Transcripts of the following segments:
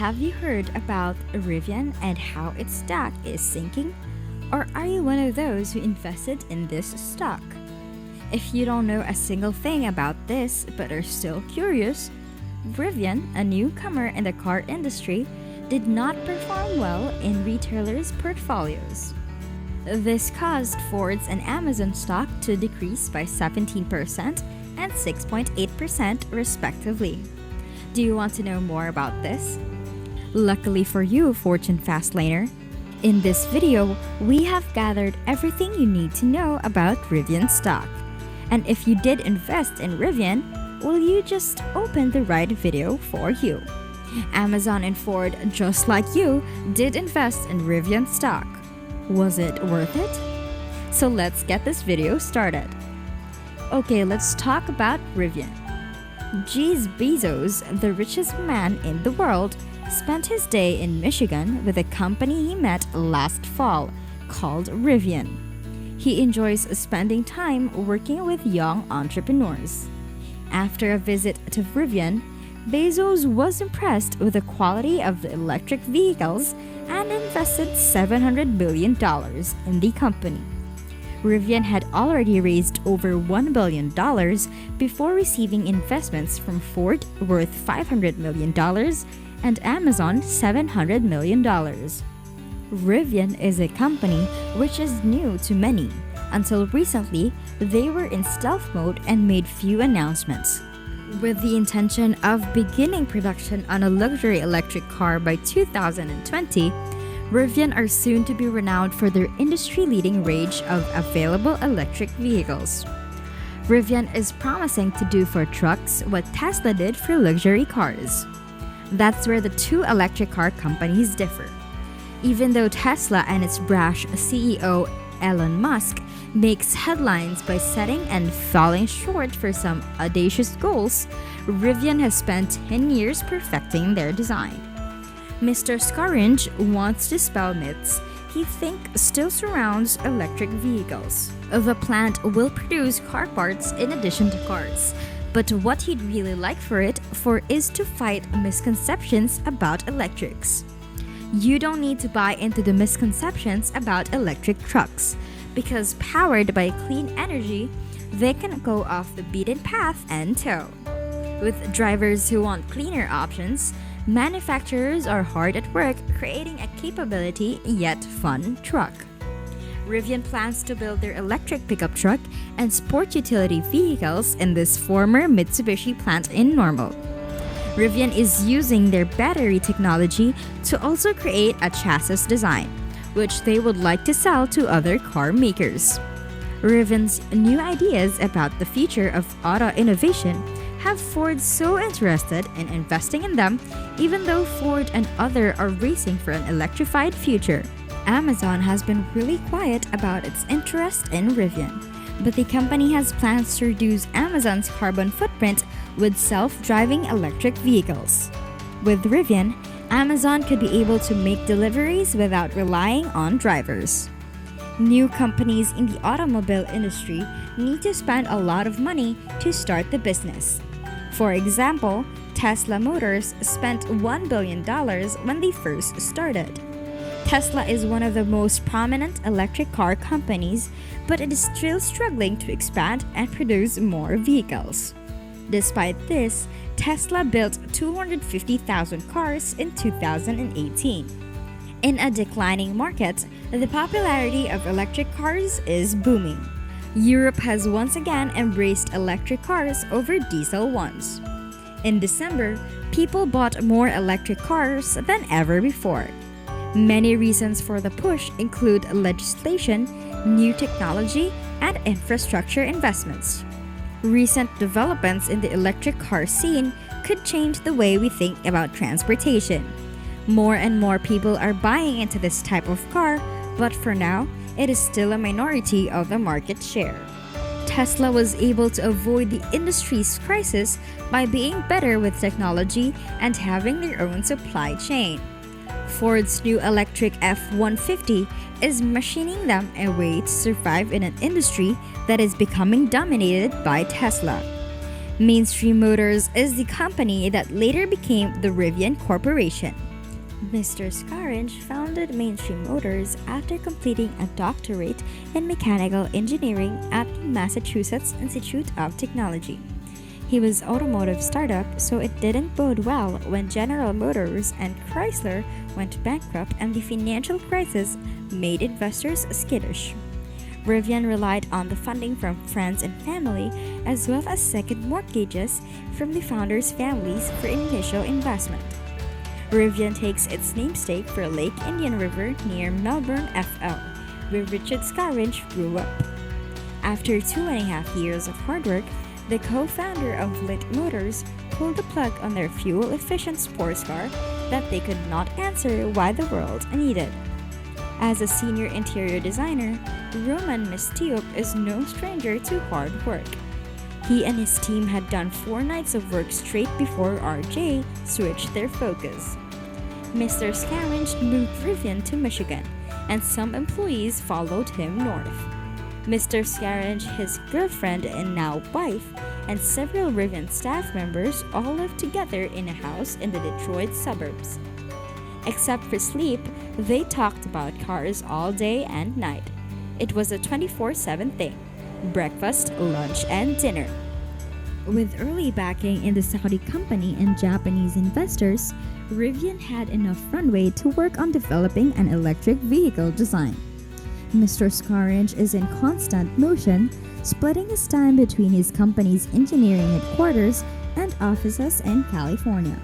Have you heard about Rivian and how its stock is sinking? Or are you one of those who invested in this stock? If you don't know a single thing about this but are still curious, Rivian, a newcomer in the car industry, did not perform well in retailers' portfolios. This caused Ford's and Amazon stock to decrease by 17% and 6.8% respectively. Do you want to know more about this? Luckily for you, Fortune Fastlaner, in this video, we have gathered everything you need to know about Rivian stock. And if you did invest in Rivian, well, you just opened the right video for you. Amazon and Ford, just like you, did invest in Rivian stock. Was it worth it? So let's get this video started. Okay, let's talk about Rivian. Jeff Bezos, the richest man in the world, spent his day in Michigan with a company he met last fall called Rivian. He enjoys spending time working with young entrepreneurs. After a visit to Rivian, Bezos was impressed with the quality of the electric vehicles and invested $700 million in the company. Rivian had already raised over $1 billion before receiving investments from Ford worth $500 million and Amazon $700 million. Rivian is a company which is new to many. Until recently, they were in stealth mode and made few announcements. With the intention of beginning production on a luxury electric car by 2020, Rivian are soon to be renowned for their industry-leading range of available electric vehicles. Rivian is promising to do for trucks what Tesla did for luxury cars. That's where the two electric car companies differ. Even though Tesla and its brash CEO Elon Musk makes headlines by setting and falling short for some audacious goals, Rivian has spent 10 years perfecting their design. Mr. Scaringe wants to dispel myths he thinks still surrounds electric vehicles. The plant will produce car parts in addition to cars, but what he'd really like is to fight misconceptions about electrics. You don't need to buy into the misconceptions about electric trucks, because powered by clean energy, they can go off the beaten path and tow. With drivers who want cleaner options, manufacturers are hard at work creating a capability yet fun truck. Rivian plans to build their electric pickup truck and sport utility vehicles in this former Mitsubishi plant in Normal. Rivian is using their battery technology to also create a chassis design, which they would like to sell to other car makers. Rivian's new ideas about the future of auto innovation have Ford so interested in investing in them, even though Ford and others are racing for an electrified future. Amazon has been really quiet about its interest in Rivian, but the company has plans to reduce Amazon's carbon footprint with self-driving electric vehicles. With Rivian, Amazon could be able to make deliveries without relying on drivers. New companies in the automobile industry need to spend a lot of money to start the business. For example, Tesla Motors spent $1 billion when they first started. Tesla is one of the most prominent electric car companies, but it is still struggling to expand and produce more vehicles. Despite this, Tesla built 250,000 cars in 2018. In a declining market, the popularity of electric cars is booming. Europe has once again embraced electric cars over diesel ones. In December, people bought more electric cars than ever before. Many reasons for the push include legislation, new technology, and infrastructure investments. Recent developments in the electric car scene could change the way we think about transportation. More and more people are buying into this type of car, but for now, it is still a minority of the market share. Tesla was able to avoid the industry's crisis by being better with technology and having their own supply chain. Ford's new electric F-150 is machining them a way to survive in an industry that is becoming dominated by Tesla. Mainstream Motors is the company that later became the Rivian Corporation. Mr. Scaringe founded Mainstream Motors after completing a doctorate in mechanical engineering at the Massachusetts Institute of Technology. He was automotive startup, so it didn't bode well when General Motors and Chrysler went bankrupt and the financial crisis made investors skittish. Rivian relied on the funding from friends and family as well as second mortgages from the founders' families for initial investment. Rivian takes its namesake for Lake Indian River near Melbourne, FL, where Richard Scaringe grew up. After 2.5 years of hard work, the co-founder of Lit Motors pulled the plug on their fuel-efficient sports car that they could not answer why the world needed. As a senior interior designer, Roman Mistyuk is no stranger to hard work. He and his team had done 4 nights of work straight before RJ switched their focus. Mr. Scaringe moved Rivian to Michigan, and some employees followed him north. Mr. Scaringe, his girlfriend and now wife, and several Rivian staff members all lived together in a house in the Detroit suburbs. Except for sleep, they talked about cars all day and night. It was a 24/7 thing: breakfast, lunch, and dinner. With early backing in the Saudi company and Japanese investors, Rivian had enough runway to work on developing an electric vehicle design. Mr. Scaringe is in constant motion, splitting his time between his company's engineering headquarters and offices in California.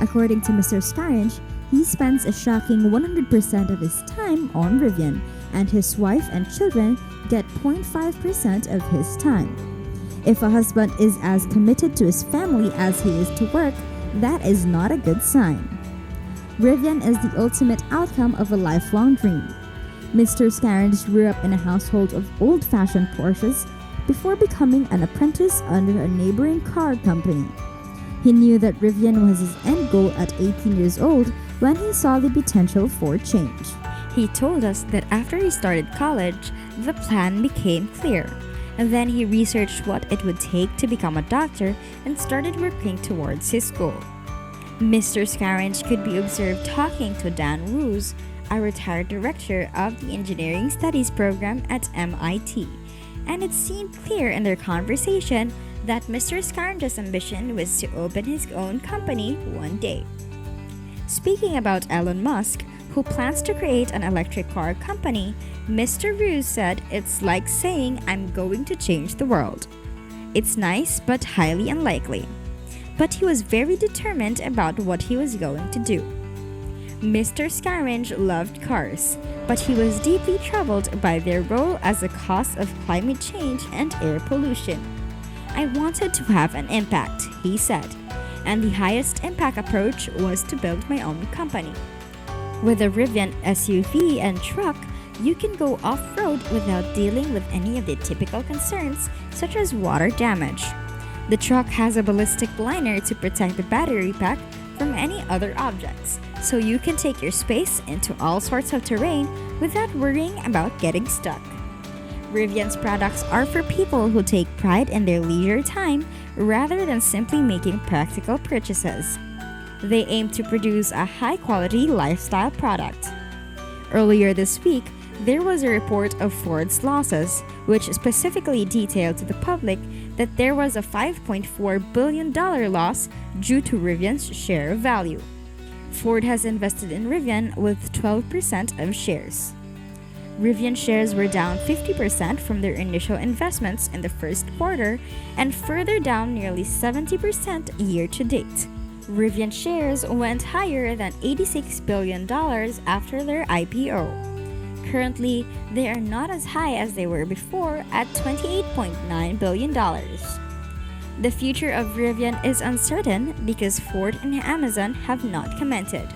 According to Mr. Scaringe, he spends a shocking 100% of his time on Rivian, and his wife and children get 0.5% of his time. If a husband is as committed to his family as he is to work, that is not a good sign. Rivian is the ultimate outcome of a lifelong dream. Mr. Scaringe grew up in a household of old-fashioned Porsches before becoming an apprentice under a neighboring car company. He knew that Rivian was his end goal at 18 years old when he saw the potential for change. He told us that after he started college, the plan became clear. And then he researched what it would take to become a doctor and started working towards his goal. Mr. Scaringe could be observed talking to Dan Roos, a retired director of the Engineering Studies program at MIT, and it seemed clear in their conversation that Mr. Scaringe's ambition was to open his own company one day. Speaking about Elon Musk, who plans to create an electric car company, Mr. Roos said it's like saying, "I'm going to change the world." It's nice but highly unlikely. But he was very determined about what he was going to do. Mr. Scaringe loved cars, but he was deeply troubled by their role as a cause of climate change and air pollution. "I wanted to have an impact," he said, and the highest impact approach was to build my own company. With a Rivian SUV and truck, you can go off-road without dealing with any of the typical concerns such as water damage. The truck has a ballistic liner to protect the battery pack from any other objects, so you can take your space into all sorts of terrain without worrying about getting stuck. Rivian's products are for people who take pride in their leisure time rather than simply making practical purchases. They aim to produce a high-quality lifestyle product. Earlier this week, there was a report of Ford's losses, which specifically detailed to the public that there was a $5.4 billion loss due to Rivian's share value. Ford has invested in Rivian with 12% of shares. Rivian shares were down 50% from their initial investments in the first quarter and further down nearly 70% year to date. Rivian shares went higher than $86 billion after their IPO. Currently, they are not as high as they were before at $28.9 billion. The future of Rivian is uncertain because Ford and Amazon have not commented.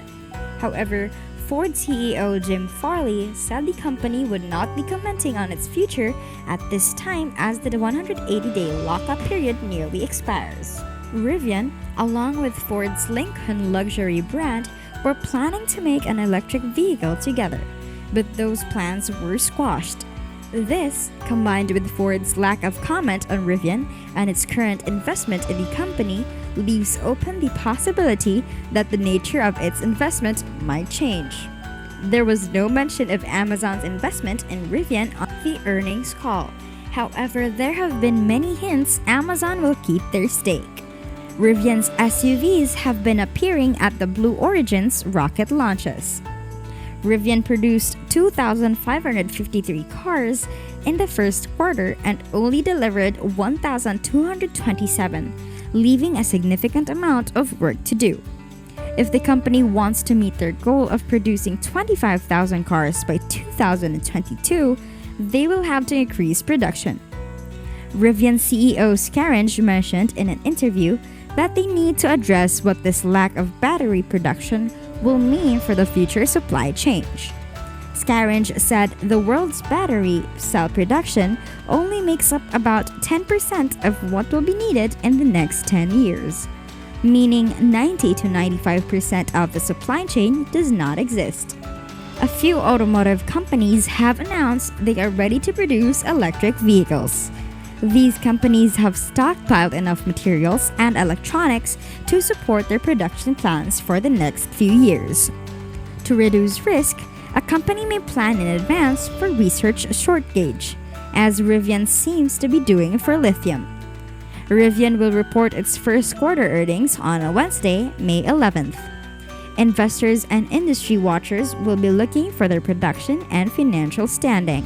However, Ford CEO Jim Farley said the company would not be commenting on its future at this time as the 180-day lockup period nearly expires. Rivian, along with Ford's Lincoln luxury brand, were planning to make an electric vehicle together, but those plans were squashed. This, combined with Ford's lack of comment on Rivian and its current investment in the company, leaves open the possibility that the nature of its investment might change. There was no mention of Amazon's investment in Rivian on the earnings call. However, there have been many hints Amazon will keep their stake. Rivian's SUVs have been appearing at the Blue Origin's rocket launches. Rivian produced 2,553 cars in the first quarter and only delivered 1,227, leaving a significant amount of work to do. If the company wants to meet their goal of producing 25,000 cars by 2022, they will have to increase production. Rivian CEO Scaringe mentioned in an interview that they need to address what this lack of battery production will mean for the future supply chain. Scaringe said the world's battery cell production only makes up about 10% of what will be needed in the next 10 years, meaning 90 to 95% of the supply chain does not exist. A few automotive companies have announced they are ready to produce electric vehicles. These companies have stockpiled enough materials and electronics to support their production plans for the next few years. To reduce risk, a company may plan in advance for research short gauge, as Rivian seems to be doing for lithium. Rivian will report its first quarter earnings on a Wednesday, May 11th. Investors and industry watchers will be looking for their production and financial standing.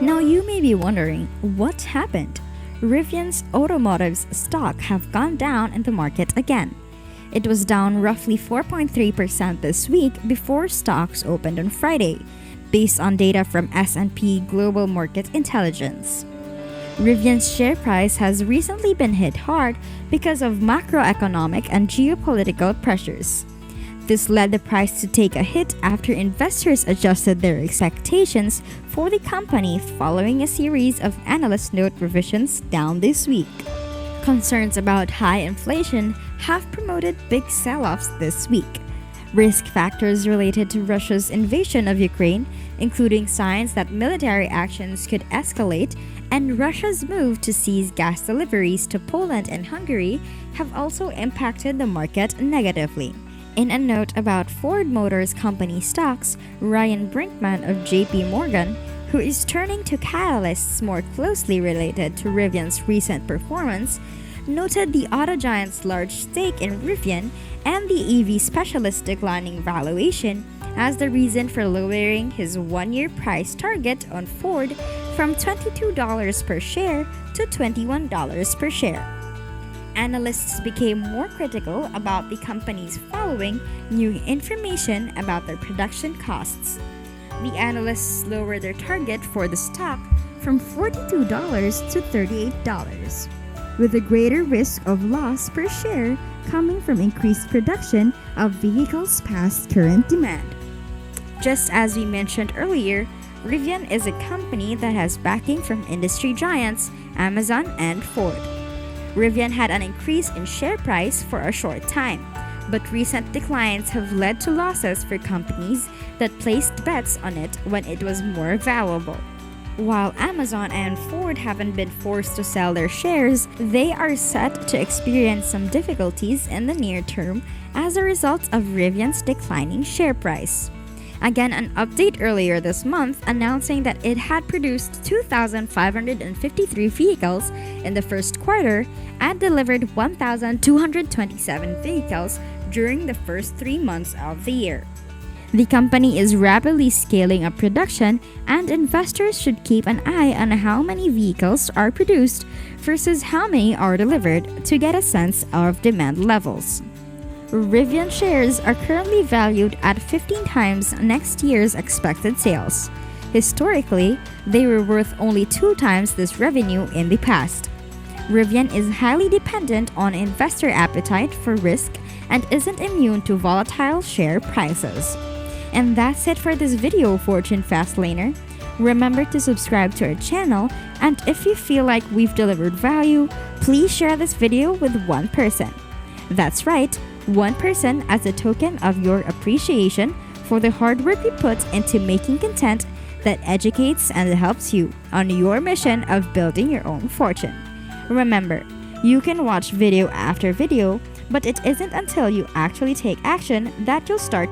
Now you may be wondering, what happened? Rivian's automotive's stock have gone down in the market again. It was down roughly 4.3% this week before stocks opened on Friday, based on data from S&P Global Market Intelligence. Rivian's share price has recently been hit hard because of macroeconomic and geopolitical pressures. This led the price to take a hit after investors adjusted their expectations for the company following a series of analyst note revisions down this week. Concerns about high inflation have promoted big sell-offs this week. Risk factors related to Russia's invasion of Ukraine, including signs that military actions could escalate, and Russia's move to seize gas deliveries to Poland and Hungary, have also impacted the market negatively. In a note about Ford Motor Company stocks, Ryan Brinkman of JP Morgan, who is turning to catalysts more closely related to Rivian's recent performance, noted the auto giant's large stake in Rivian and the EV specialist's declining valuation as the reason for lowering his one-year price target on Ford from $22 per share to $21 per share. Analysts became more critical about the companies following new information about their production costs. The analysts lowered their target for the stock from $42 to $38, with a greater risk of loss per share coming from increased production of vehicles past current demand. Just as we mentioned earlier, Rivian is a company that has backing from industry giants Amazon and Ford. Rivian had an increase in share price for a short time, but recent declines have led to losses for companies that placed bets on it when it was more valuable. While Amazon and Ford haven't been forced to sell their shares, they are set to experience some difficulties in the near term as a result of Rivian's declining share price. Again, an update earlier this month announcing that it had produced 2,553 vehicles in the first quarter and delivered 1,227 vehicles during the first 3 months of the year. The company is rapidly scaling up production, and investors should keep an eye on how many vehicles are produced versus how many are delivered to get a sense of demand levels. Rivian shares are currently valued at 15 times next year's expected sales. Historically, they were worth only 2 times this revenue in the past. Rivian is highly dependent on investor appetite for risk and isn't immune to volatile share prices. And that's it for this video, Fortune Fastlaner. Remember to subscribe to our channel, and if you feel like we've delivered value, please share this video with one person. That's right, one person as a token of your appreciation for the hard work we put into making content that educates and helps you on your mission of building your own fortune. Remember, you can watch video after video, but it isn't until you actually take action that you'll start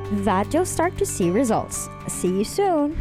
to see results. See you soon!